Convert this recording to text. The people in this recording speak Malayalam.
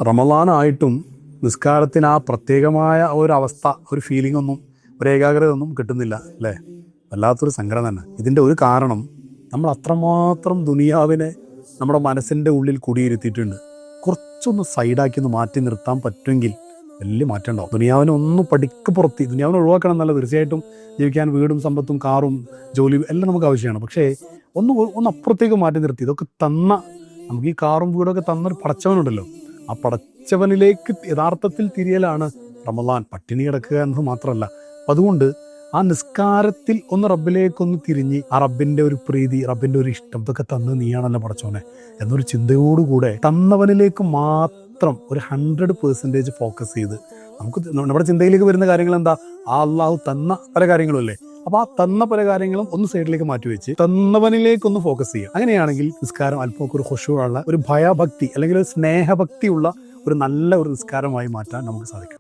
റമളാനായിട്ടും നിസ്കാരത്തിന് ആ പ്രത്യേകമായ ഒരു അവസ്ഥ, ഒരു ഫീലിംഗ് ഒന്നും, ഒരു ഏകാഗ്രത ഒന്നും കിട്ടുന്നില്ല അല്ലേ? വല്ലാത്തൊരു സങ്കടം തന്നെ. ഇതിൻ്റെ ഒരു കാരണം നമ്മൾ അത്രമാത്രം ദുനിയാവിനെ നമ്മുടെ മനസ്സിൻ്റെ ഉള്ളിൽ കുടിയിരുത്തിയിട്ടുണ്ട്. കുറച്ചൊന്ന് സൈഡാക്കി ഒന്ന് മാറ്റി നിർത്താൻ പറ്റുമെങ്കിൽ വലിയ മാറ്റം ഉണ്ടാവും. ദുനിയാവിനെ ഒന്ന് പടിക്ക് പുറത്തി, ദുനിയാവിനെ ഒഴിവാക്കണം എന്നല്ല, തീർച്ചയായിട്ടും ജീവിക്കാൻ വീടും സമ്പത്തും കാറും ജോലിയും എല്ലാം നമുക്ക് ആവശ്യമാണ്. പക്ഷേ ഒന്ന് അപ്പുറത്തേക്ക് മാറ്റി നിർത്തി ഇതൊക്കെ തന്ന, നമുക്ക് ഈ കാറും വീടൊക്കെ തന്നൊരു പടച്ചവനുണ്ടല്ലോ, ആ പടച്ചവനിലേക്ക് യഥാർത്ഥത്തിൽ തിരിയലാണ് റമളാൻ. പട്ടിണി കിടക്കുക എന്നത് മാത്രമല്ല. അപ്പം അതുകൊണ്ട് ആ നിസ്കാരത്തിൽ ഒന്ന് റബ്ബിലേക്കൊന്ന് തിരിഞ്ഞ് ആ റബ്ബിൻ്റെ ഒരു പ്രീതി, റബ്ബിൻ്റെ ഒരു ഇഷ്ടം, ഇതൊക്കെ തന്ന് നീയാണല്ലോ പടച്ചോനെ എന്നൊരു ചിന്തയോടുകൂടെ തന്നവനിലേക്ക് മാത്രം ഒരു 100% ഫോക്കസ് ചെയ്ത് നമുക്ക് നമ്മുടെ ചിന്തയിലേക്ക് വരുന്ന കാര്യങ്ങൾ എന്താ? ആ അള്ളാഹു തന്ന പല കാര്യങ്ങളും അല്ലേ? അപ്പോൾ ആ തന്ന പല കാര്യങ്ങളും ഒന്ന് സൈഡിലേക്ക് മാറ്റിവെച്ച് തന്നവനിലേക്കൊന്ന് ഫോക്കസ് ചെയ്യുക. അങ്ങനെയാണെങ്കിൽ നിസ്കാരം അല്പമൊക്കെ ഒരു ഖുശൂഉള്ള, ഒരു ഭയഭക്തി അല്ലെങ്കിൽ ഒരു സ്നേഹഭക്തിയുള്ള ഒരു നല്ല ഒരു നിസ്കാരമായി മാറ്റാൻ നമുക്ക് സാധിക്കും.